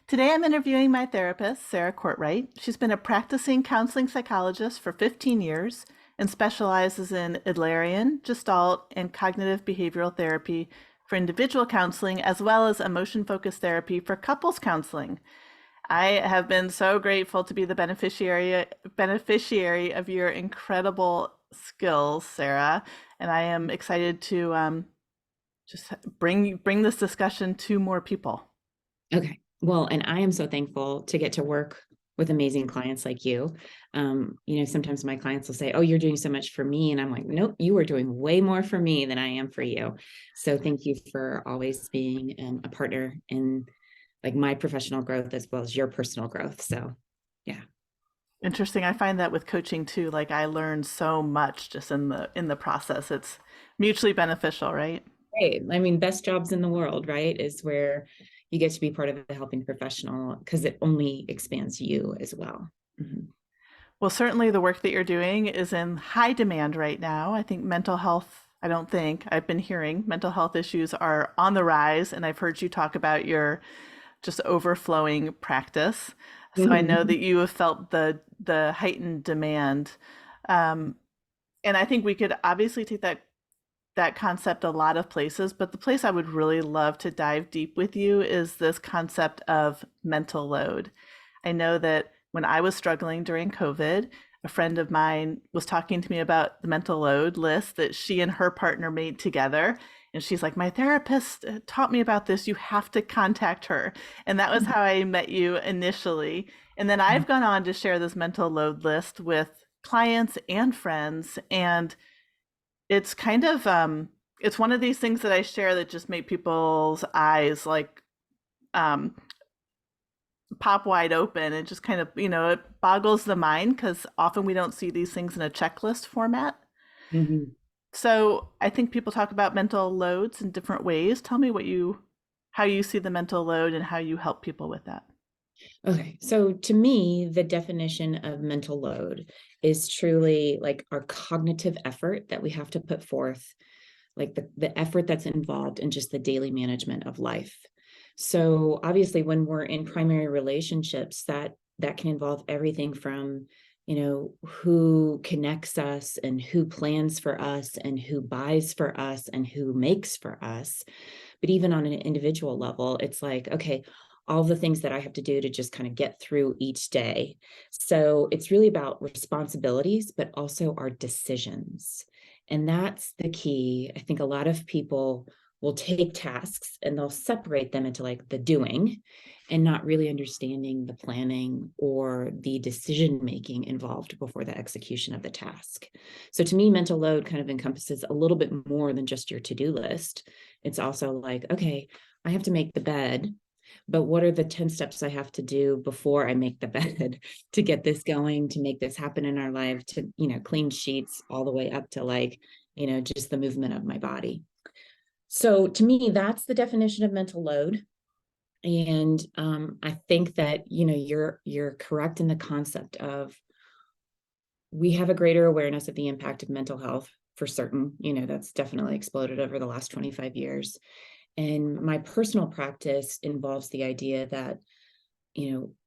Today I'm interviewing my therapist, Sarah Courtright. She's been a practicing counseling psychologist for 15 years and specializes in Adlerian, Gestalt, and cognitive behavioral therapy for individual counseling, as well as emotion-focused therapy for couples counseling. I have been so grateful to be the beneficiary of your incredible skills, Sarah, and I am excited to just bring this discussion to more people. Okay. Well, and I am so thankful to get to work with amazing clients like you. Sometimes my clients will say, "Oh, you're doing so much for me." And I'm like, "Nope, you are doing way more for me than I am for you." So thank you for always being a partner in like my professional growth as well as your personal growth. So yeah. Interesting. I find that with coaching too, like I learn so much just in the process. It's mutually beneficial, right? Right. I mean, best jobs in the world, right? Is where you get to be part of a helping professional because it only expands you as well. Mhm. Well, certainly the work that you're doing is in high demand right now. I think mental health, I don't think, I've been hearing mental health issues are on the rise, and I've heard you talk about your just overflowing practice. So I know Mhm. that you have felt the heightened demand. Um, and I think we could obviously take that concept a lot of places, but the place I would really love to dive deep with you is this concept of mental load. I know that when I was struggling during COVID, a friend of mine was talking to me about the mental load list that she and her partner made together. And she's like, my therapist taught me about this. You have to contact her. And that was how I met you initially. And then I've gone on to share this mental load list with clients and friends. And it's kind of it's one of these things that I share that just make people's eyes like um pop wide open and just kind of, it boggles the mind because often we don't see these things in a checklist format. Mhm. So I think people talk about mental loads in different ways. Tell me how you see the mental load and how you help people with that. Okay. So to me, the definition of mental load is truly like our cognitive effort that we have to put forth, like the effort that's involved in just the daily management of life. So obviously when we're in primary relationships, that can involve everything from, who connects us and who plans for us and who buys for us and who makes for us. But even on an individual level, it's like, okay, all the things that I have to do to just kind of get through each day. So it's really about responsibilities, but also our decisions. And that's the key. I think a lot of people will take tasks and they'll separate them into like the doing and not really understanding the planning or the decision making involved before the execution of the task. So to me, mental load kind of encompasses a little bit more than just your to-do list. It's also like, okay, I have to make the bed, but what are the 10 steps I have to do before I make the bed to get this going, to make this happen in our life, to, clean sheets all the way up to like, just the movement of my body. So to me, that's the definition of mental load. And I think that, you're correct in the concept of we have a greater awareness of the impact of mental health for certain. That's definitely exploded over the last 25 years. And my personal practice involves the idea that,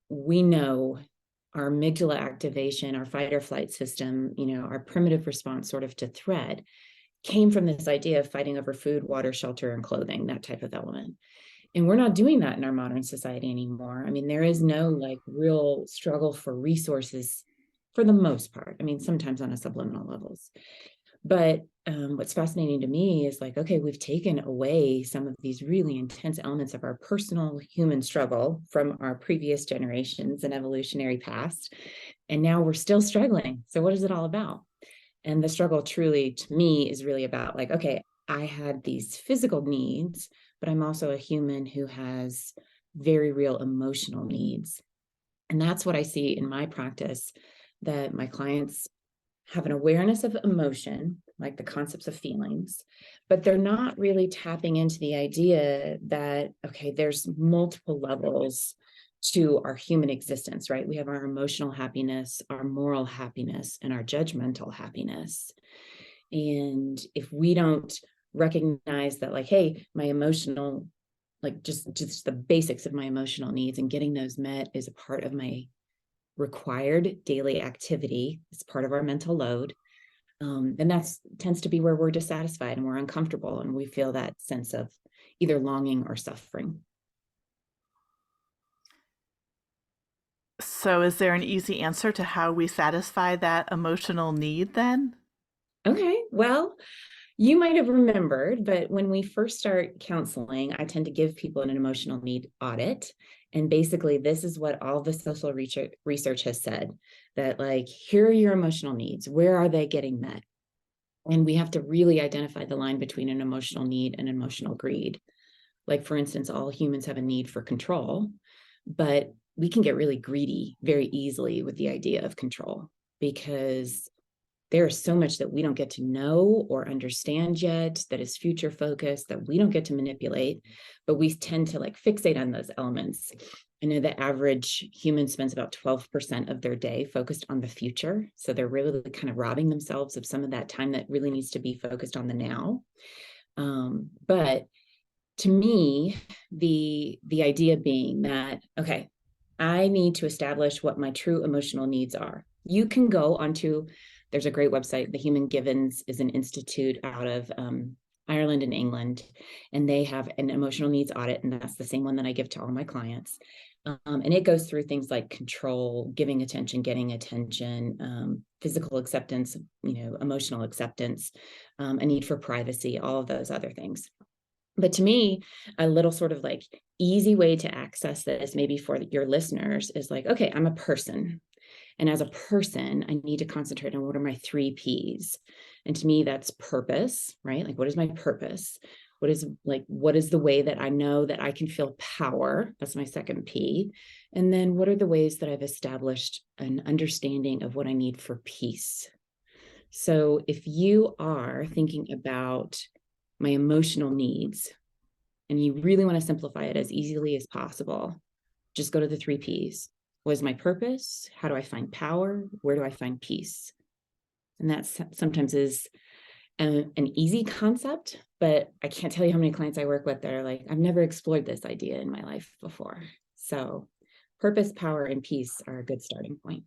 we know our amygdala activation, our fight or flight system, our primitive response sort of to threat came from this idea of fighting over food, water, shelter, and clothing, that type of element. And we're not doing that in our modern society anymore. I mean, there is no like real struggle for resources for the most part. I mean, sometimes on a subliminal levels. But what's fascinating to me is like, okay, we've taken away some of these really intense elements of our personal human struggle from our previous generations and evolutionary past. And now we're still struggling. So what is it all about? And the struggle truly to me is really about like, okay, I had these physical needs, but I'm also a human who has very real emotional needs. And that's what I see in my practice, that my clients have an awareness of emotion, like the concepts of feelings, but they're not really tapping into the idea that, okay, there's multiple levels to our human existence, right? We have our emotional happiness, our moral happiness, and our judgmental happiness. And if we don't recognize that, like, hey, my emotional like just the basics of my emotional needs, and getting those met is a part of my required daily activity. It's part of our mental load. And that's tends to be where we're dissatisfied and we're uncomfortable and we feel that sense of either longing or suffering. So, is there an easy answer to how we satisfy that emotional need then? Okay, well, you might have remembered, but when we first start counseling, I tend to give people an emotional need audit. And basically, this is what all the social research has said, that like, here are your emotional needs. Where are they getting met? And we have to really identify the line between an emotional need and emotional greed. Like, for instance, all humans have a need for control, but we can get really greedy very easily with the idea of control because there is so much that we don't get to know or understand yet that is future focused that we don't get to manipulate, but we tend to like fixate on those elements. I know the average human spends about 12% of their day focused on the future. So they're really kind of robbing themselves of some of that time that really needs to be focused on the now. But to me, the idea being that, okay, I need to establish what my true emotional needs are. You can go onto, there's a great website, the Human Givens is an institute out of Ireland and England, and they have an emotional needs audit, and that's the same one that I give to all my clients. And it goes through things like control, giving attention, getting attention, physical acceptance, emotional acceptance, a need for privacy, all of those other things. But to me, a little sort of like easy way to access this, maybe for your listeners, is like, okay, I'm a person. And as a person, I need to concentrate on what are my 3 Ps. And to me, that's purpose, right? Like, what is my purpose? What is the way that I know that I can feel power? That's my second P. And then what are the ways that I've established an understanding of what I need for peace? So if you are thinking about my emotional needs and you really want to simplify it as easily as possible, just go to the 3 Ps. What is my purpose? How do I find power? Where do I find peace? And that sometimes is an easy concept, but I can't tell you how many clients I work with that are like, I've never explored this idea in my life before. So purpose, power, and peace are a good starting point.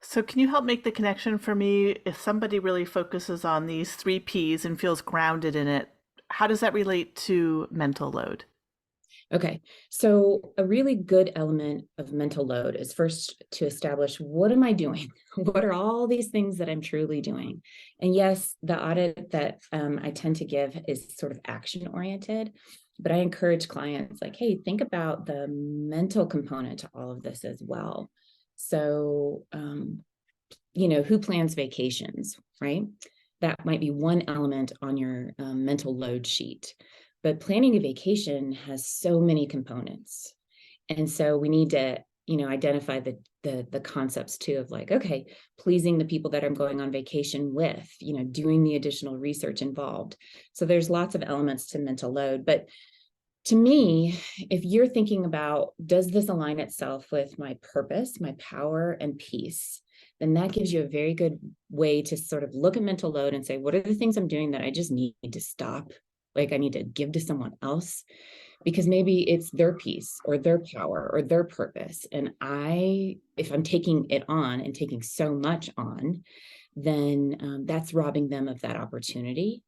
So, can you help make the connection for me? If somebody really focuses on these 3 Ps and feels grounded in it, how does that relate to mental load? Okay, so a really good element of mental load is first to establish, what am I doing? What are all these things that I'm truly doing? And yes, the audit that I tend to give is sort of action oriented, but I encourage clients like, hey, think about the mental component to all of this as well. So, who plans vacations, right? That might be one element on your mental load sheet. But planning a vacation has so many components. And so we need to, identify the concepts too of like, okay, pleasing the people that I'm going on vacation with, doing the additional research involved. So there's lots of elements to mental load. But to me, if you're thinking about, does this align itself with my purpose, my power, and peace? Then that gives you a very good way to sort of look at mental load and say, what are the things I'm doing that I just need to stop? Like I need to give to someone else because maybe it's their peace or their power or their purpose. And if I'm taking it on and taking so much on, then that's robbing them of that opportunity.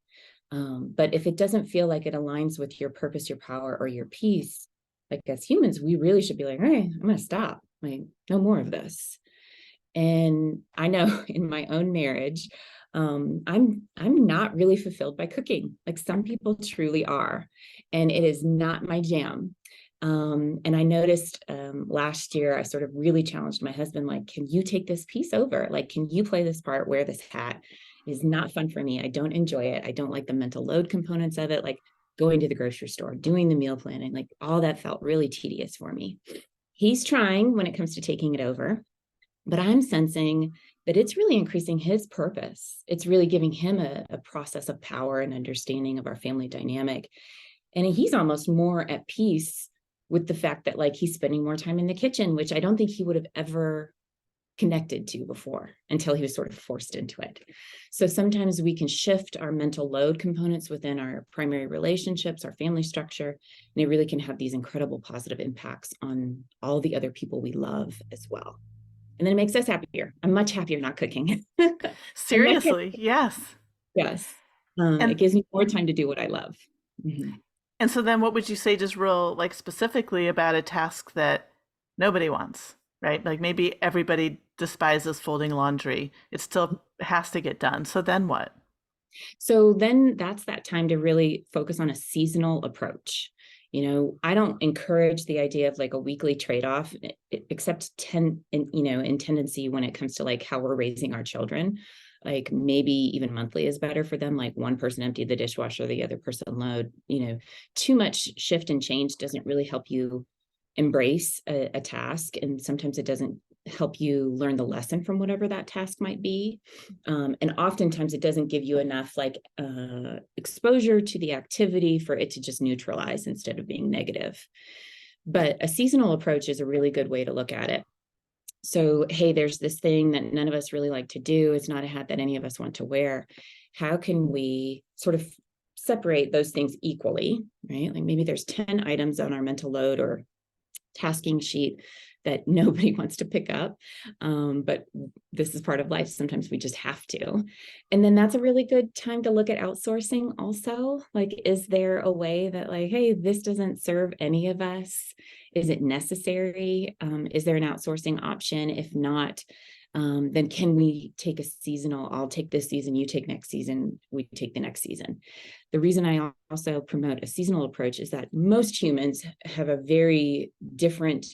But if it doesn't feel like it aligns with your purpose, your power, or your peace, like as humans, we really should be like, hey, I'm going to stop. Like, no more of this. And I know in my own marriage, I'm not really fulfilled by cooking. Like some people truly are, and it is not my jam. And I noticed last year, I sort of really challenged my husband, like, can you take this piece over? Like, can you play this part, wear this hat? It is not fun for me. I don't enjoy it. I don't like the mental load components of it, like going to the grocery store, doing the meal planning, like all that felt really tedious for me. He's trying when it comes to taking it over, but I'm sensing that it's really increasing his purpose. It's really giving him a process of power and understanding of our family dynamic. And he's almost more at peace with the fact that like he's spending more time in the kitchen, which I don't think he would have ever connected to before until he was sort of forced into it. So sometimes we can shift our mental load components within our primary relationships, our family structure, and it really can have these incredible positive impacts on all the other people we love as well. And then it makes us happier. I'm much happier not cooking. I'm much Seriously, yes. yes. It And gives me more time to do what I love. Mhm. and so then what would you say just real like specifically about a task that nobody wants, right? Like maybe everybody despises folding laundry. It still has to get done. So then what? So then that's that time to really focus on a seasonal approach. I don't encourage the idea of like a weekly trade-off, except in tendency when it comes to like how we're raising our children. Like maybe even monthly is better for them. Like one person empty the dishwasher, the other person load. Too much shift and change doesn't really help you embrace a task, and sometimes it doesn't help you learn the lesson from whatever that task might be. And oftentimes it doesn't give you enough like exposure to the activity for it to just neutralize instead of being negative. But a seasonal approach is a really good way to look at it. So, hey, there's this thing that none of us really like to do. It's not a hat that any of us want to wear. How can we sort of separate those things equally, right? Like maybe there's 10 items on our mental load or tasking sheet that nobody wants to pick up. But this is part of life. Sometimes we just have to. And then that's a really good time to look at outsourcing also. Like, is there a way that like, hey, this doesn't serve any of us? Is it necessary? Is there an outsourcing option? If not, then can we take a seasonal, I'll take this season, you take next season, we take the next season. The reason I also promote a seasonal approach is that most humans have a very different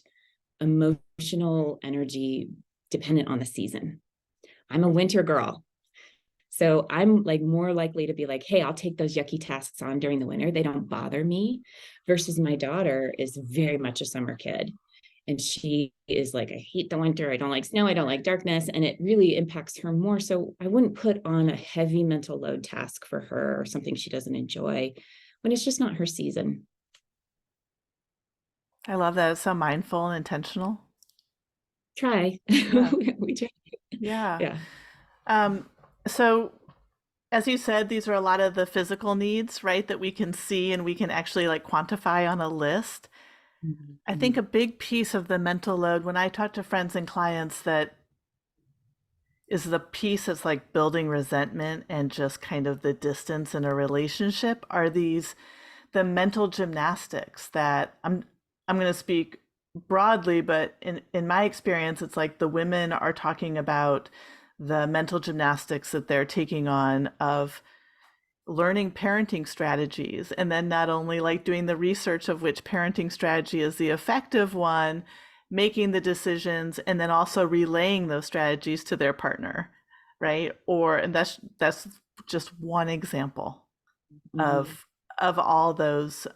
emotional energy dependent on the season. I'm a winter girl. So I'm like more likely to be like, hey, I'll take those yucky tasks on during the winter. They don't bother me. Versus my daughter is very much a summer kid. And she is like, I hate the winter. I don't like snow. I don't like darkness. And it really impacts her more. So I wouldn't put on a heavy mental load task for her or something she doesn't enjoy when it's just not her season. I love that. It's so mindful and intentional. Try. Yeah. We try. Yeah. Yeah. Um, so as you said, these are a lot of the physical needs, right, that we can see and we can actually like quantify on a list. I think Mhm. a big piece of the mental load when I talk to friends and clients that is the piece that's like building resentment and just kind of the distance in a relationship are these the mental gymnastics that I'm going to speak broadly, but in my experience it's like the women are talking about the mental gymnastics that they're taking on of learning parenting strategies and then not only like doing the research of which parenting strategy is the effective one, making the decisions and then also relaying those strategies to their partner, right? Or and that's just one example Mhm. of all those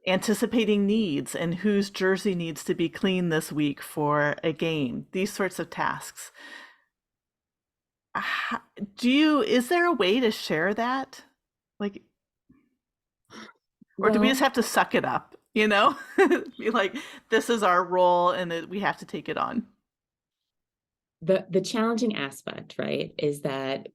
anticipating needs and whose jersey needs to be clean this week for a game, these sorts of tasks. Do you, is there a way to share that? Like, or do we just Well, have to suck it up, you know? Be like, this is our role and we have to take it on. the challenging aspect, right, is that,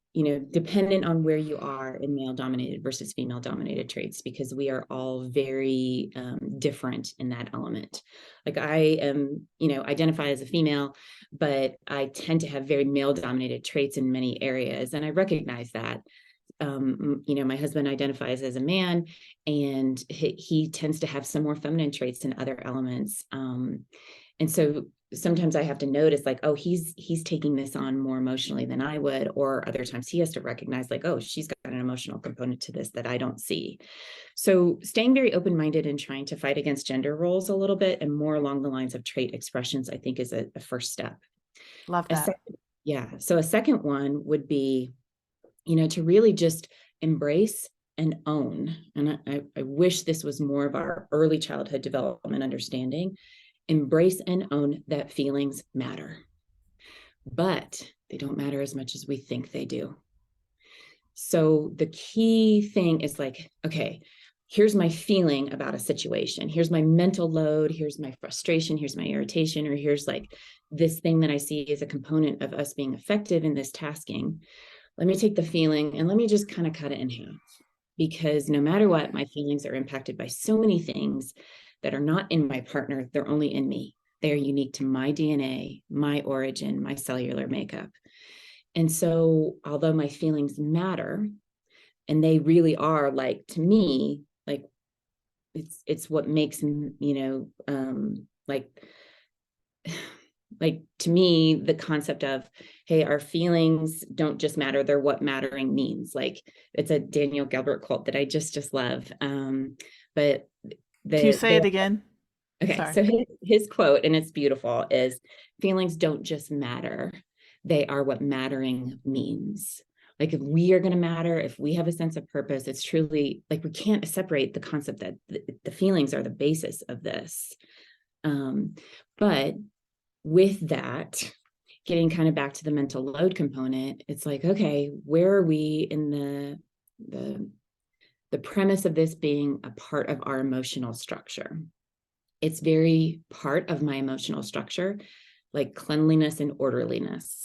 dependent on where you are in male dominated versus female dominated traits, because we are all very different in that element. Like I am, identify as a female, but I tend to have very male dominated traits in many areas. And I recognize that. My husband identifies as a man, and he tends to have some more feminine traits in other elements. And so sometimes I have to notice like, oh, he's taking this on more emotionally than I would, or other times he has to recognize like, oh, she's got an emotional component to this that I don't see. So staying very open-minded and trying to fight against gender roles a little bit and more along the lines of trait expressions, I think is a first step. Love A that. second, yeah. So a second one would be, to really just embrace and own. And I wish this was more of our early childhood development understanding. Embrace and own that feelings matter, but they don't matter as much as we think they do. So the key thing is like, okay, here's my feeling about a situation. Here's my mental load. Here's my frustration. Here's my irritation, or here's like this thing that I see as a component of us being effective in this tasking. Let me take the feeling and let me just kind of cut it in half, because no matter what, my feelings are impacted by so many things that are not in my partner. They're only in me. They are unique to my DNA, my origin, my cellular makeup. And so, although my feelings matter, and they really are, like, to me, like, it's what makes, like to me, the concept of, hey, our feelings don't just matter, they're what mattering means. Like, it's a Daniel Gilbert quote that I just love. But Can you the say it again? okay, Sorry. so his quote, and it's beautiful, is feelings don't just matter, they are what mattering means. Like, if we are going to matter, if we have a sense of purpose, it's truly like, we can't separate the concept that the feelings are the basis of this. But with that, getting kind of back to the mental load component, it's like, okay, where are we in the premise of this being a part of our emotional structure? It's very part of my emotional structure, like cleanliness and orderliness.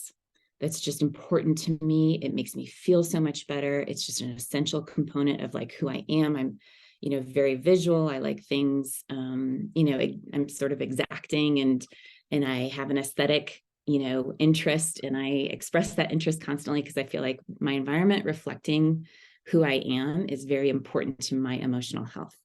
That's just important to me. It makes me feel so much better. It's just an essential component of like who I am. I'm, very visual. I like things, I'm sort of exacting, and I have an aesthetic, interest, and I express that interest constantly because I feel like my environment reflecting who I am is very important to my emotional health.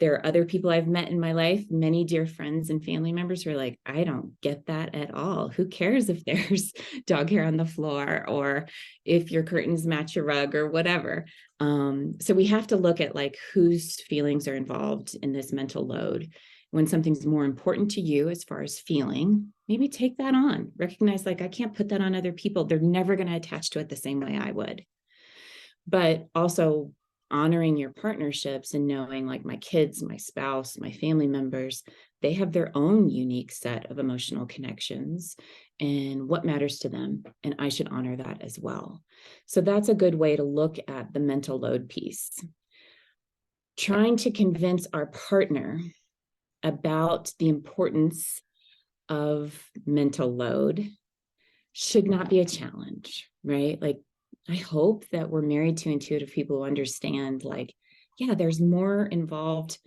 There are other people I've met in my life, many dear friends and family members, who are like, I don't get that at all. Who cares if there's dog hair on the floor, or if your curtains match your rug, or whatever? So we have to look at like whose feelings are involved in this mental load. When something's more important to you as far as feeling, maybe take that on. Recognize, like, I can't put that on other people. They're never going to attach to it the same way I would. But also honoring your partnerships and knowing, like, my kids, my spouse, my family members, they have their own unique set of emotional connections and what matters to them. And I should honor that as well. So that's a good way to look at the mental load piece. Trying to convince our partner about the importance of mental load should not be a challenge, right? Like, I hope that we're married to intuitive people who understand, like, yeah, there's more involved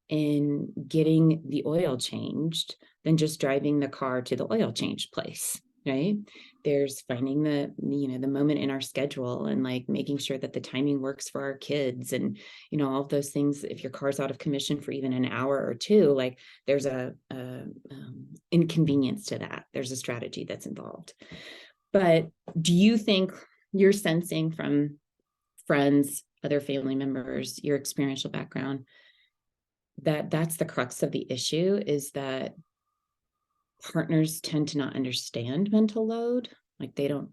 in getting the oil changed than just driving the car to the oil change place, right? There's finding the moment in our schedule, and like making sure that the timing works for our kids, and all of those things. If your car's out of commission for even an hour or two, like, there's a inconvenience to that. There's a strategy that's involved. But do you think you're sensing from friends, other family members, your experiential background, that that's the crux of the issue, is that partners tend to not understand mental load? Like, they don't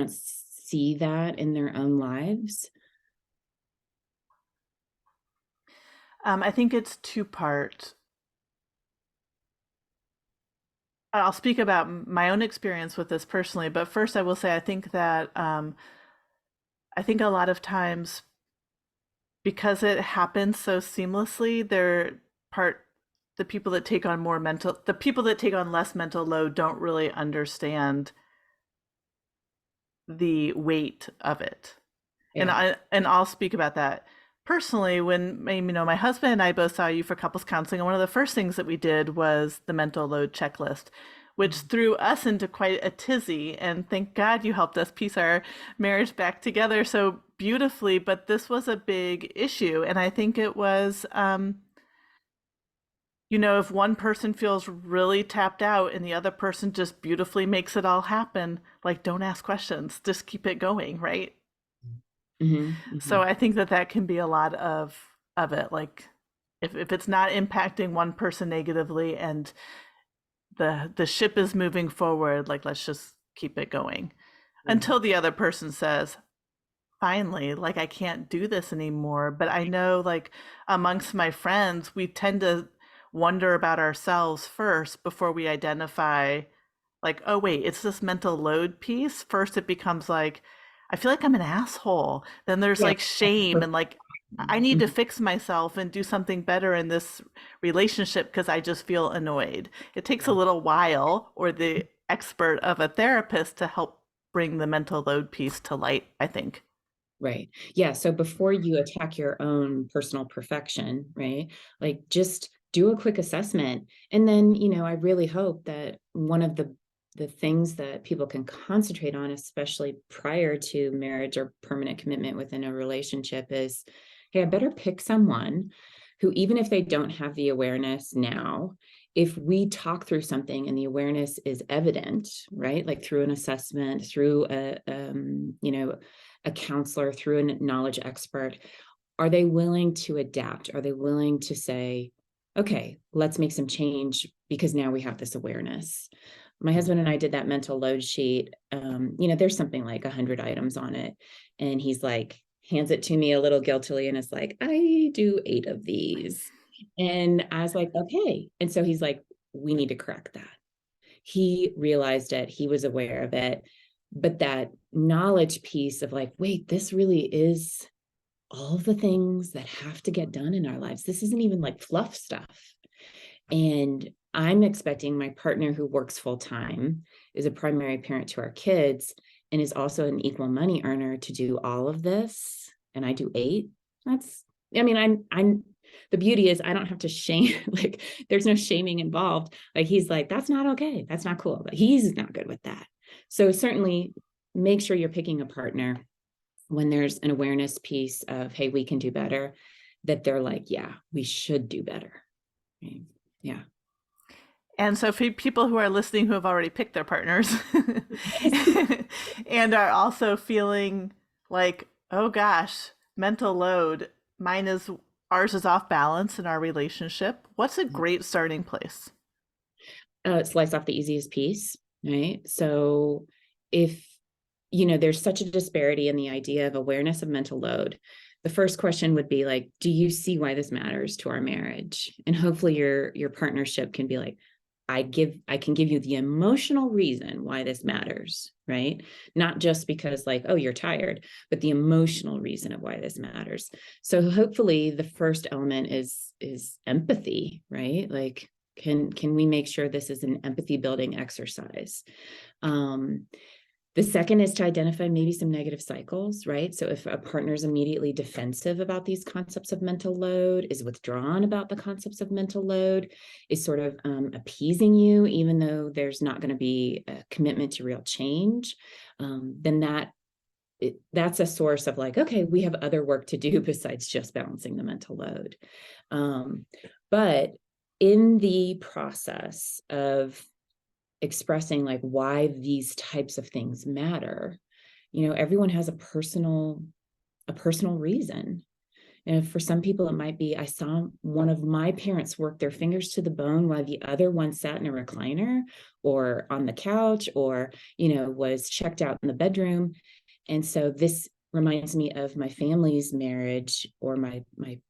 see that in their own lives? I think it's two part. I'll speak about my own experience with this personally, but first I will say I think that I think a lot of times, because it happens so seamlessly, part the people that take on the people that take on less mental load don't really understand the weight of it. And Yeah. I'll speak about that personally. When my husband and I both saw you for couples counseling, and one of the first things that we did was the mental load checklist, which threw us into quite a tizzy. And thank God you helped us piece our marriage back together so beautifully. But this was a big issue, and I think it was, if one person feels really tapped out and the other person just beautifully makes it all happen, like, don't ask questions, just keep it going, right? Mm-hmm, mm-hmm. So I think that that can be a lot of it. Like, if it's not impacting one person negatively and the ship is moving forward, like, let's just keep it going Yeah. until the other person says, finally, like, I can't do this anymore. But I know, like, amongst my friends, we tend to wonder about ourselves first before we identify, like, oh wait, it's this mental load piece. First it becomes like, I feel like I'm an asshole. Then there's Yeah. like shame and like I need to Mhm. fix myself and do something better in this relationship because I just feel annoyed. It takes a Yeah. little while, or the expert of a therapist to help bring the mental load piece to light, I think. Right. Yeah. So before you attack your own personal perfection, right? Like just do a quick assessment. And then, I really hope that one of the things that people can concentrate on, especially prior to marriage or permanent commitment within a relationship, is, hey, I better pick someone who, even if they don't have the awareness now, if we talk through something and the awareness is evident, right? Like through an assessment, through a counselor, through a knowledge expert, are they willing to adapt? Are they willing to say, okay, let's make some change because now we have this awareness? My husband and I did that mental load sheet. There's something like 100 items on it. And he's like, hands it to me a little guiltily and is like, I do 8 of these. And I was like, okay. And so he's like, we need to correct that. He realized it, he was aware of it. But that knowledge piece of like, wait, this really is all the things that have to get done in our lives. This isn't even like fluff stuff. And I'm expecting my partner who works full time, is a primary parent to our kids, and is also an equal money earner to do all of this. And I do 8. That's, I'm, the beauty is I don't have to shame, like, there's no shaming involved. Like, he's like, that's not okay. That's not cool. But he's not good with that. So, certainly make sure you're picking a partner when there's an awareness piece of, hey, we can do better, that they're like, yeah, we should do better. Right? Yeah. And so, for people who are listening who have already picked their partners and are also feeling like, oh gosh, mental load, ours is off balance in our relationship, what's a great starting place? Slice off the easiest piece, right? So if there's such a disparity in the idea of awareness of mental load, the first question would be like, do you see why this matters to our marriage? And hopefully your partnership can be like, I can give you the emotional reason why this matters, right? Not just because like, oh, you're tired, but the emotional reason of why this matters. So hopefully the first element is empathy, right? Like, can we make sure this is an empathy building exercise? Um, the second is to identify maybe some negative cycles, right? So if a partner is immediately defensive about these concepts of mental load, is withdrawn about the concepts of mental load, is sort of appeasing you, even though there's not going to be a commitment to real change, then that's a source of like, okay, we have other work to do besides just balancing the mental load. But in the process of expressing like why these types of things matter, everyone has a personal reason. And for some people it might be, I saw one of my parents work their fingers to the bone while the other one sat in a recliner or on the couch, or was checked out in the bedroom. And so this reminds me of my family's marriage or my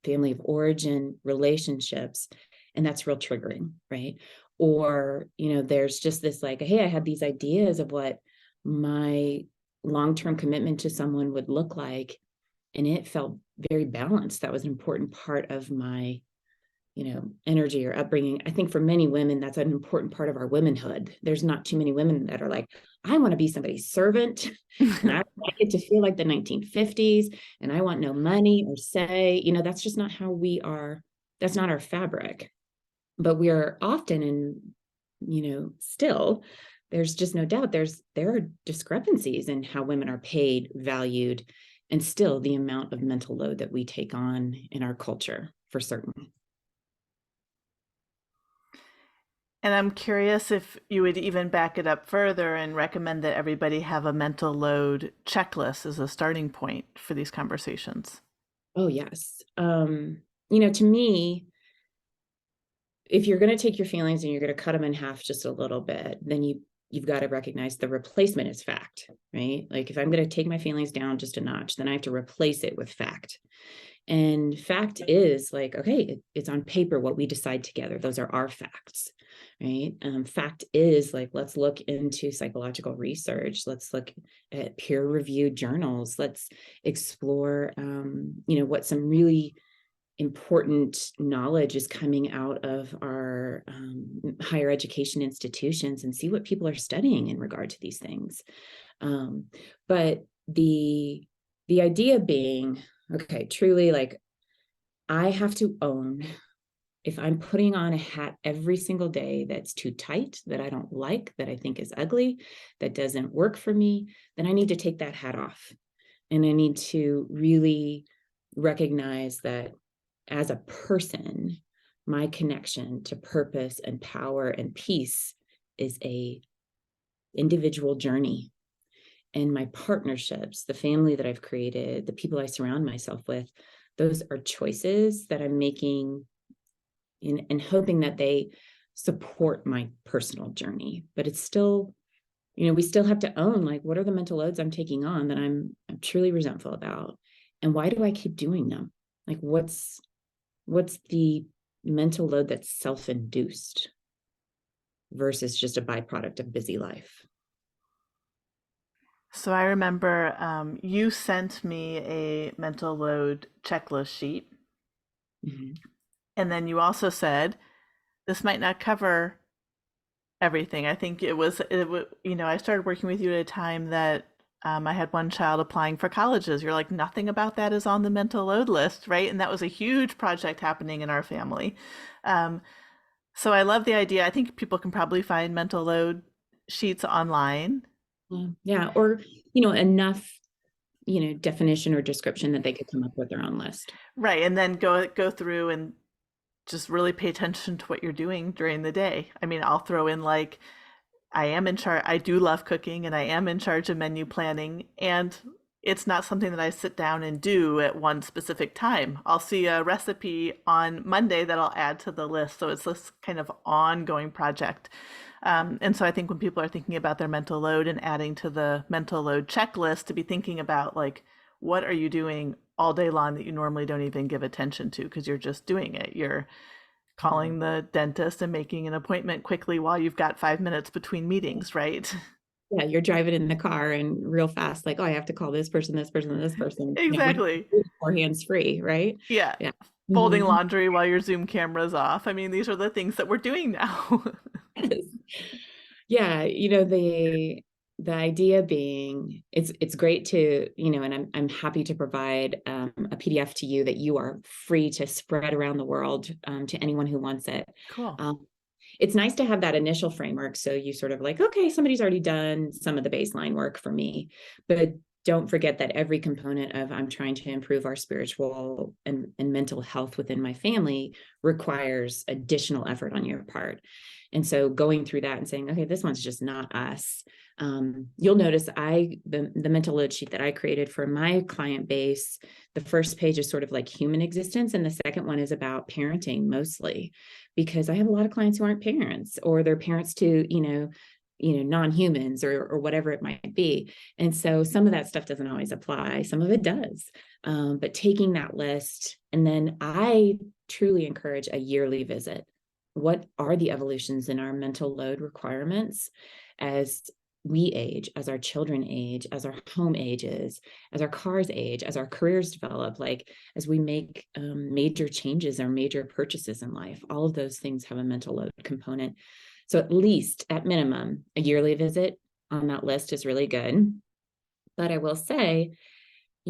family of origin relationships, and that's real triggering, right? Or there's just this like, hey, I had these ideas of what my long-term commitment to someone would look like, and it felt very balanced. That was an important part of my energy or upbringing. I think for many women, that's an important part of our womanhood. There's not too many women that are like, I want to be somebody's servant and I like it to feel like the 1950s and I want no money or say, that's just not how we are. That's not our fabric. But we are often still, there's just no doubt there are discrepancies in how women are paid, valued, and still the amount of mental load that we take on in our culture for certain. And I'm curious if you would even back it up further and recommend that everybody have a mental load checklist as a starting point for these conversations. Oh, yes. To me, if you're going to take your feelings and you're going to cut them in half just a little bit, then you've got to recognize the replacement is fact, right? Like if I'm going to take my feelings down just a notch, then I have to replace it with fact. And fact is like, okay, it's on paper what we decide together. Those are our facts, right? Fact is like, let's look into psychological research. Let's look at peer-reviewed journals. Let's explore, what some really important knowledge is coming out of our higher education institutions, and see what people are studying in regard to these things. But the idea being, okay, truly, like, I have to own, if I'm putting on a hat every single day that's too tight, that I don't like, that I think is ugly, that doesn't work for me, then I need to take that hat off. And I need to really recognize that as a person, my connection to purpose and power and peace is a individual journey. And my partnerships, the family that I've created, the people I surround myself with, those are choices that I'm making and hoping that they support my personal journey. But it's still, we still have to own, like, what are the mental loads I'm taking on that I'm truly resentful about? And why do I keep doing them? Like, what's the mental load that's self-induced versus just a byproduct of busy life? So I remember you sent me a mental load checklist sheet. Mm-hmm. And then you also said, this might not cover everything. I think I started working with you at a time that I had one child applying for colleges. You're like, nothing about that is on the mental load list, right? And that was a huge project happening in our family. Um, so I love the idea. I think people can probably find mental load sheets online. Yeah. Or, enough, definition or description that they could come up with their own list. Right. And then go through and just really pay attention to what you're doing during the day. I mean, I'll throw in like, I am in charge. I do love cooking and I am in charge of menu planning. And it's not something that I sit down and do at one specific time. I'll see a recipe on Monday that I'll add to the list. So it's this kind of ongoing project. And so I think when people are thinking about their mental load and adding to the mental load checklist, to be thinking about like, what are you doing all day long that you normally don't even give attention to because you're just doing it. You're calling the dentist and making an appointment quickly while you've got 5 minutes between meetings, right? Yeah, you're driving in the car and real fast, like, oh, I have to call this person, this person, this person, Exactly. or hands free, right? Yeah. Yeah. Folding Mhm. laundry while your Zoom camera's off. I mean, these are the things that we're doing now. Yes. Yeah, the idea being, it's great to, and I'm happy to provide a PDF to you that you are free to spread around the world, to anyone who wants it. Cool. It's nice to have that initial framework, so you sort of like, okay, somebody's already done some of the baseline work for me, but don't forget that every component of I'm trying to improve our spiritual and mental health within my family requires additional effort on your part. And so going through that and saying, okay, this one's just not us. You'll notice the mental load sheet that I created for my client base, the first page is sort of like human existence, and the second one is about parenting mostly, because I have a lot of clients who aren't parents, or they're parents to, non-humans, or whatever it might be. And so some of that stuff doesn't always apply. Some of it does. But taking that list, and then I truly encourage a yearly visit. What are the evolutions in our mental load requirements as we age, as our children age, as our home ages, as our cars age, as our careers develop, like as we make major changes or major purchases in life? All of those things have a mental load component. So at least, at minimum, a yearly visit on that list is really good. But I will say,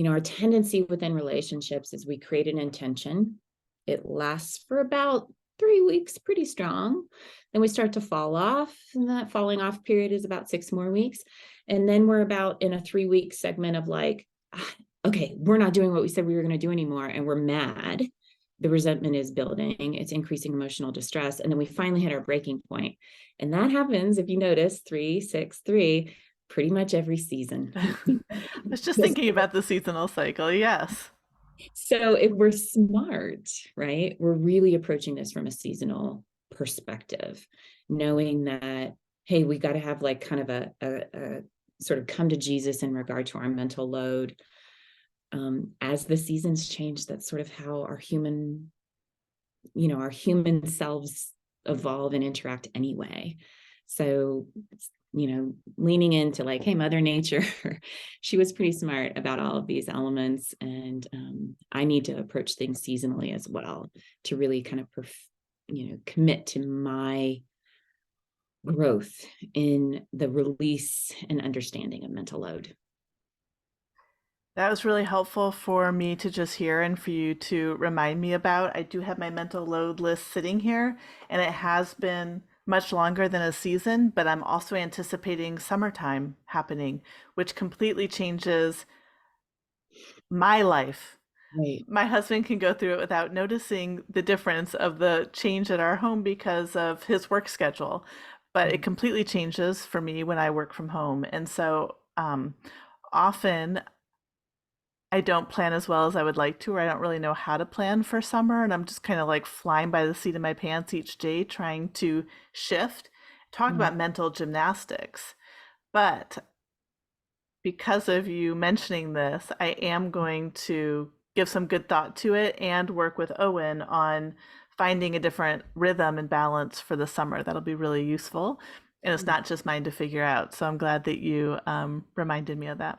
our tendency within relationships is we create an intention. It lasts for about 3 weeks, pretty strong. Then we start to fall off, and that falling off period is about 6 more weeks. And then we're about in a 3 week segment of like, okay, we're not doing what we said we were going to do anymore, and we're mad. The resentment is building, it's increasing emotional distress. And then we finally hit our breaking point. And that happens, if you notice, 3, 6, 3, pretty much every season. I was just thinking about the seasonal cycle. Yes. So if we're smart, right, we're really approaching this from a seasonal perspective, knowing that hey, we got to have like kind of a sort of come to Jesus in regard to our mental load. As the seasons change, that's sort of how our human selves evolve and interact anyway. So, leaning into like, hey, Mother Nature, she was pretty smart about all of these elements. And I need to approach things seasonally as well to really kind of, commit to my growth in the release and understanding of mental load. That was really helpful for me to just hear and for you to remind me about. I do have my mental load list sitting here, and it has been much longer than a season, but I'm also anticipating summertime happening, which completely changes my life. Right. My husband can go through it without noticing the difference of the change at our home because of his work schedule, but it completely changes for me when I work from home. And so often I don't plan as well as I would like to, or I don't really know how to plan for summer. And I'm just kind of like flying by the seat of my pants each day, trying to shift. Talk Mm. about mental gymnastics. But because of you mentioning this, I am going to give some good thought to it and work with Owen on finding a different rhythm and balance for the summer. That'll be really useful. And it's not just mine to figure out. So I'm glad that you reminded me of that.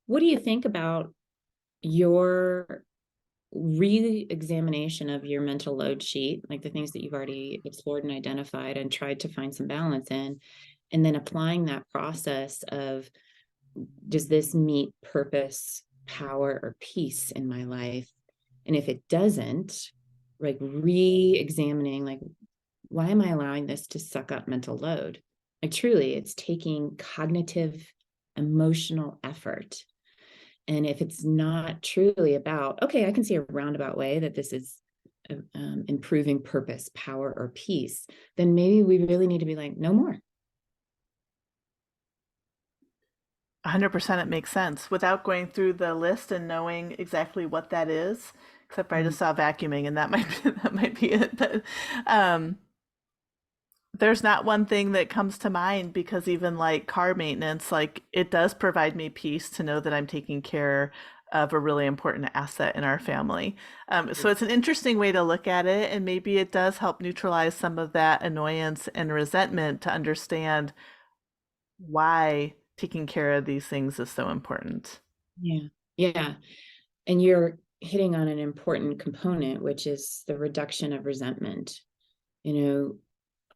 What do you think about your re-examination of your mental load sheet, like the things that you've already explored and identified and tried to find some balance in, and then applying that process of, does this meet purpose, power, or peace in my life? And if it doesn't, like re-examining, like, why am I allowing this to suck up mental load? Like truly, it's taking cognitive, emotional effort. And if it's not truly about, okay, I can see a roundabout way that this is improving purpose, power, or peace, then maybe we really need to be like, no more. 100% it makes sense without going through the list and knowing exactly what that is. Except for I just saw vacuuming, and that might be that might be it. But um, there's not one thing that comes to mind because even like car maintenance, like it does provide me peace to know that I'm taking care of a really important asset in our family. So it's an interesting way to look at it, and maybe it does help neutralize some of that annoyance and resentment to understand why taking care of these things is so important. Yeah. Yeah. And you're hitting on an important component, which is the reduction of resentment. You know,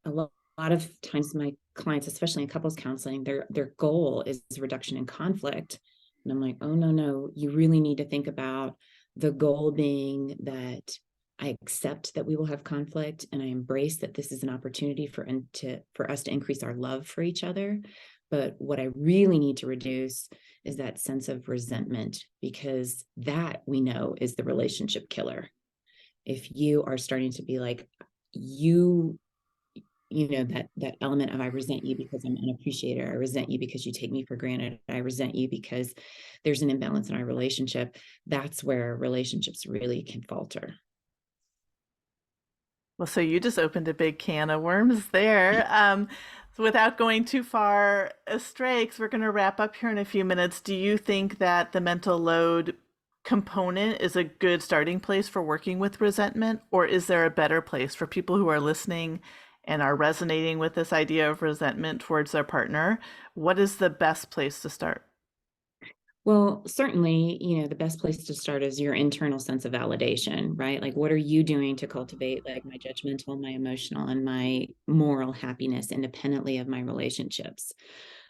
a lot of times my clients, especially in couples counseling, their goal is reduction in conflict. And I'm like, oh no, you really need to think about the goal being that I accept that we will have conflict, and I embrace that this is an opportunity for us to increase our love for each other. But what I really need to reduce is that sense of resentment, because that we know is the relationship killer. If you are starting to be like, you that element of, I resent you because I'm unappreciated, I resent you because you take me for granted, I resent you because there's an imbalance in our relationship, that's where relationships really can falter. Well, so you just opened a big can of worms there. So without going too far astray, because we're going to wrap up here in a few minutes, do you think that the mental load component is a good starting place for working with resentment, or is there a better place for people who are listening and are resonating with this idea of resentment towards their partner? What is the best place to start? Well, certainly, the best place to start is your internal sense of validation, right? Like, what are you doing to cultivate like my judgmental, my emotional, and my moral happiness independently of my relationships?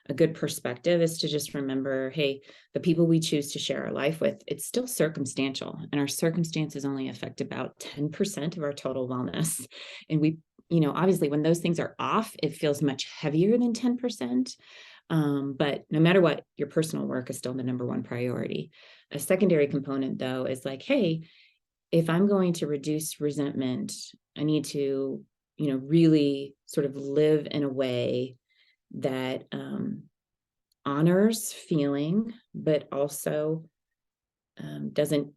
A good perspective is to just remember, hey, the people we choose to share our life with, it's still circumstantial, and our circumstances only affect about 10% of our total wellness. And obviously, when those things are off, it feels much heavier than 10%. But no matter what, your personal work is still the number one priority. A secondary component, though, is like, hey, if I'm going to reduce resentment, I need to, really sort of live in a way that honors feeling, but also doesn't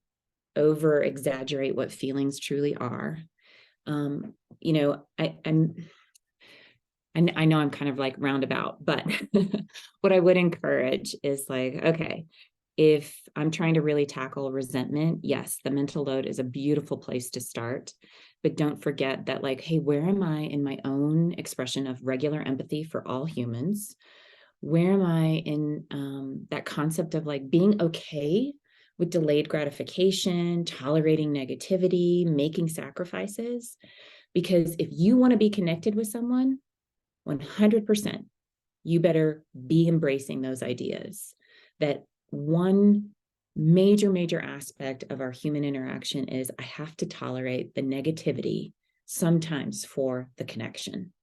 over exaggerate what feelings truly are. I'm I know I'm kind of like roundabout, but what I would encourage is like, okay, if I'm trying to really tackle resentment, yes, the mental load is a beautiful place to start. But don't forget that, like, hey, where am I in my own expression of regular empathy for all humans? Where am I in that concept of like being okay with delayed gratification, tolerating negativity, making sacrifices? Because if you want to be connected with someone, 100%, you better be embracing those ideas. That one major aspect of our human interaction is I have to tolerate the negativity sometimes for the connection.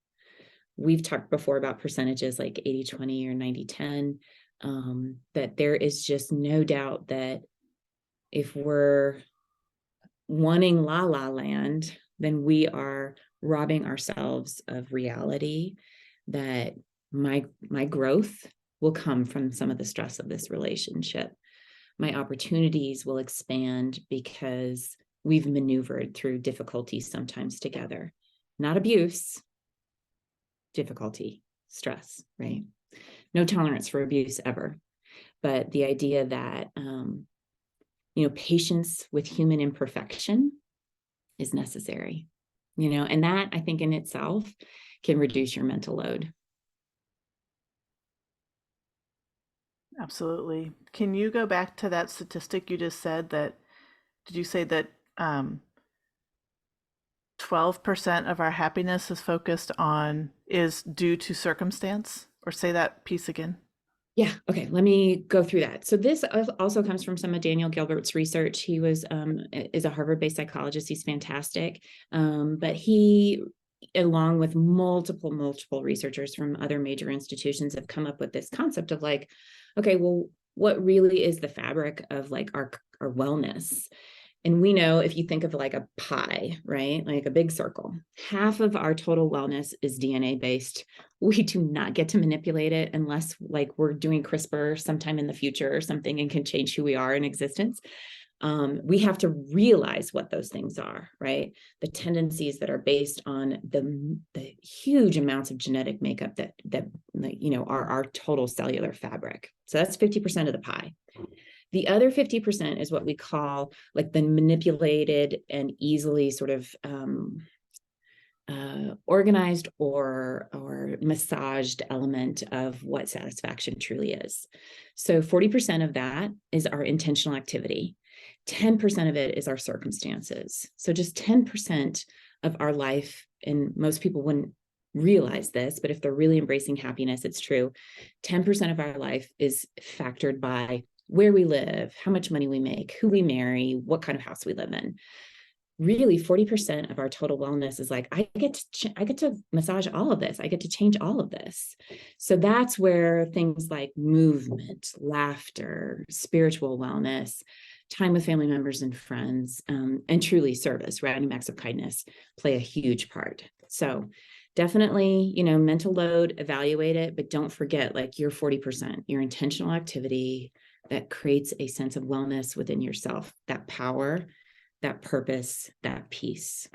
We've talked before about percentages like 80-20 or 90-10, that there is just no doubt that if we're wanting la la land, then we are robbing ourselves of reality, that my growth will come from some of the stress of this relationship. My opportunities will expand because we've maneuvered through difficulties sometimes together. Not abuse, difficulty, stress, right? No tolerance for abuse ever. But the idea that, patience with human imperfection is necessary, and that I think in itself can reduce your mental load. Absolutely. Can you go back to that statistic you just said that, did you say that 12% of our happiness is due to circumstance? Or say that piece again. Yeah. Okay. Let me go through that. So this also comes from some of Daniel Gilbert's research. He is a Harvard-based psychologist. He's fantastic. But he, along with multiple researchers from other major institutions, have come up with this concept of like, okay, well, what really is the fabric of like our wellness? And we know if you think of like a pie, right? Like a big circle, half of our total wellness is DNA based. We do not get to manipulate it unless like we're doing CRISPR sometime in the future or something and can change who we are in existence. We have to realize what those things are, right? The tendencies that are based on the huge amounts of genetic makeup that are our total cellular fabric. So that's 50% of the pie. The other 50% is what we call like the manipulated and easily sort of organized or massaged element of what satisfaction truly is. So 40% of that is our intentional activity. 10% of it is our circumstances. So just 10% of our life, and most people wouldn't realize this, but if they're really embracing happiness, it's true. 10% of our life is factored by where we live, how much money we make, who we marry, what kind of house we live in. Really, 40% of our total wellness is like, I get to massage all of this. I get to change all of this. So that's where things like movement, laughter, spiritual wellness, time with family members and friends, and truly service, random acts of kindness play a huge part. So definitely, mental load, evaluate it, but don't forget like your 40%, your intentional activity that creates a sense of wellness within yourself, that power, that purpose, that peace.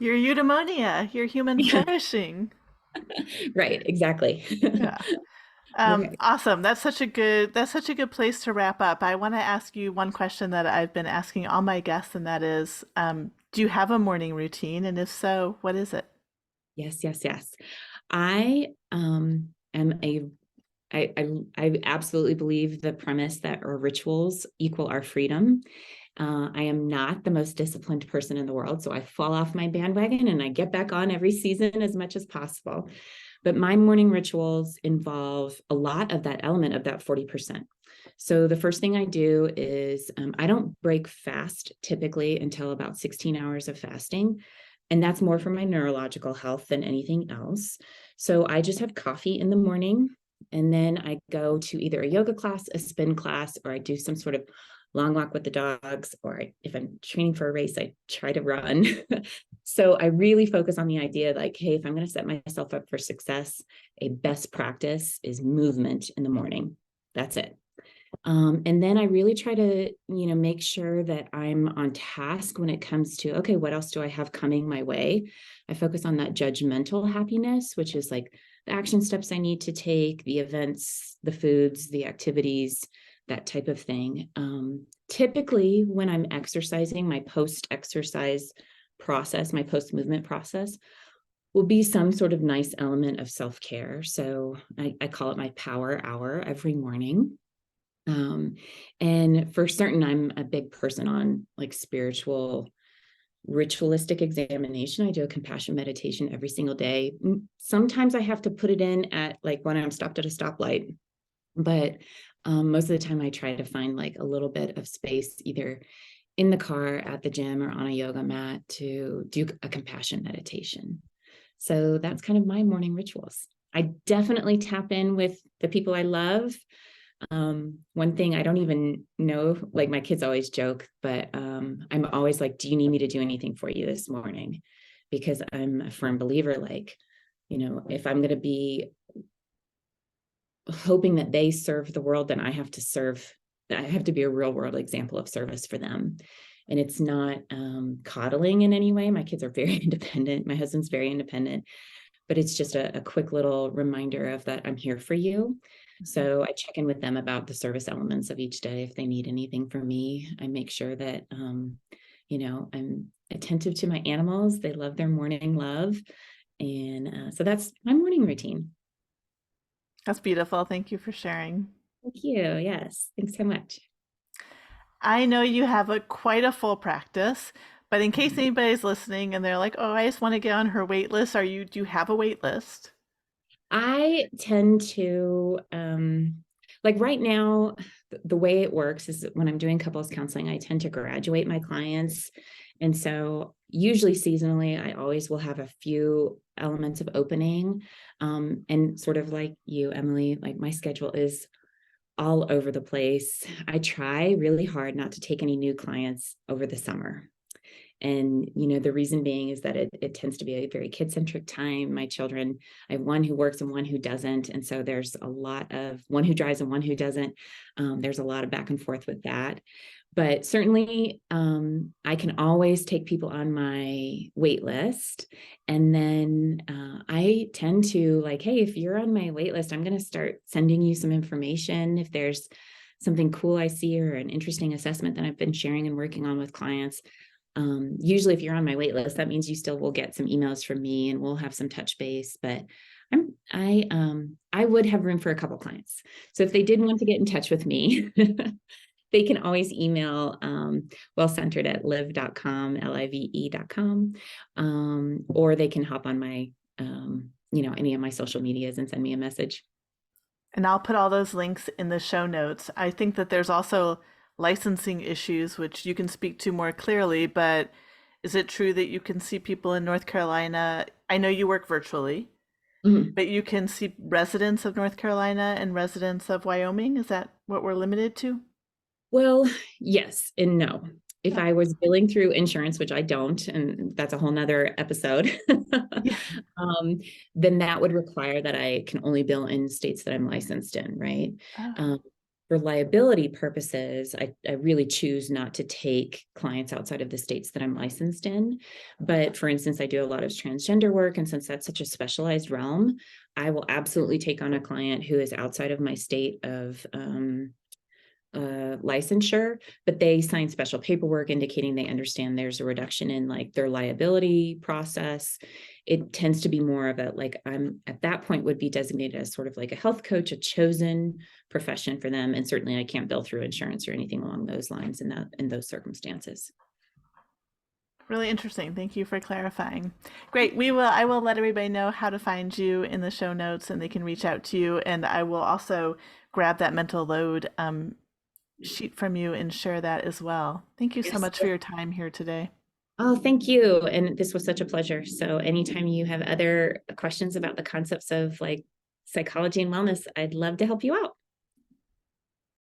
Your eudaemonia, your human flourishing. Right, exactly. Yeah. Okay. Awesome. That's such a good place to wrap up. I want to ask you one question that I've been asking all my guests, and that is, do you have a morning routine? And if so, what is it? Yes. I am I absolutely believe the premise that our rituals equal our freedom. I am not the most disciplined person in the world, so I fall off my bandwagon and I get back on every season as much as possible. But my morning rituals involve a lot of that element of that 40%. So the first thing I do is I don't break fast typically until about 16 hours of fasting. And that's more for my neurological health than anything else. So I just have coffee in the morning, and then I go to either a yoga class, a spin class, or I do some sort of long walk with the dogs, or if I'm training for a race, I try to run. So I really focus on the idea like, hey, if I'm going to set myself up for success, a best practice is movement in the morning. That's it. And then I really try to, make sure that I'm on task when it comes to, okay, what else do I have coming my way? I focus on that judgmental happiness, which is like the action steps I need to take, the events, the foods, the activities, that type of thing. Typically, when I'm exercising, my post-exercise process, my post-movement process, will be some sort of nice element of self-care. So I call it my power hour every morning. Um, and for certain, I'm a big person on like spiritual ritualistic examination. I do a compassion meditation every single day. Sometimes I have to put it in at like when I'm stopped at a stoplight, but most of the time I try to find like a little bit of space, either in the car, at the gym, or on a yoga mat to do a compassion meditation. So that's kind of my morning rituals. I definitely tap in with the people I love. One thing I don't even know, like my kids always joke, but I'm always like, do you need me to do anything for you this morning? Because I'm a firm believer, like, if I'm going to be hoping that they serve the world, then I have to be a real world example of service for them. And it's not coddling in any way. My kids are very independent. My husband's very independent, but it's just a quick little reminder of that I'm here for you. So I check in with them about the service elements of each day. If they need anything from me, I make sure that, I'm attentive to my animals. They love their morning love. And so that's my morning routine. That's beautiful. Thank you for sharing. Thank you. Yes. Thanks so much. I know you have quite a full practice, but in case anybody's listening and they're like, "Oh, I just want to get on her wait list," do you have a wait list? I tend to, like right now, the way it works is that when I'm doing couples counseling, I tend to graduate my clients. And so usually seasonally, I always will have a few elements of opening. And sort of like you, Emily, like my schedule is all over the place. I try really hard not to take any new clients over the summer. And, the reason being is that it tends to be a very kid-centric time. My children, I have one who works and one who doesn't. And so there's a lot of one who drives and one who doesn't. There's a lot of back and forth with that. But certainly I can always take people on my wait list. And then I tend to like, hey, if you're on my wait list, I'm going to start sending you some information. If there's something cool I see or an interesting assessment that I've been sharing and working on with clients, usually if you're on my wait list, that means you still will get some emails from me and we'll have some touch base, but I would have room for a couple clients. So if they did want to get in touch with me, they can always email wellcentered@live.com, live.com, or they can hop on my, any of my social medias and send me a message. And I'll put all those links in the show notes. I think that there's also licensing issues, which you can speak to more clearly, but is it true that you can see people in North Carolina? I know you work virtually, Mhm. but you can see residents of North Carolina and residents of Wyoming. Is that what we're limited to? Well, yes and no. If Oh, I was billing through insurance, which I don't, and that's a whole nother episode, yeah. um, then that would require that I can only bill in states that I'm licensed in, right? Oh, Um, for liability purposes, I really choose not to take clients outside of the states that I'm licensed in. But for instance, I do a lot of transgender work. And since that's such a specialized realm, I will absolutely take on a client who is outside of my state of licensure, but they sign special paperwork indicating they understand there's a reduction in like their liability process. It tends to be more of a like I'm at that point would be designated as sort of like a health coach, a chosen profession for them. And certainly I can't bill through insurance or anything along those lines in those circumstances. really interesting. Thank you for clarifying. Great. I will let everybody know how to find you in the show notes and they can reach out to you. And I will also grab that mental load sheet from you and share that as well. Thank you so Yes. much for your time here today. Oh, thank you. And this was such a pleasure. So anytime you have other questions about the concepts of like psychology and wellness, I'd love to help you out.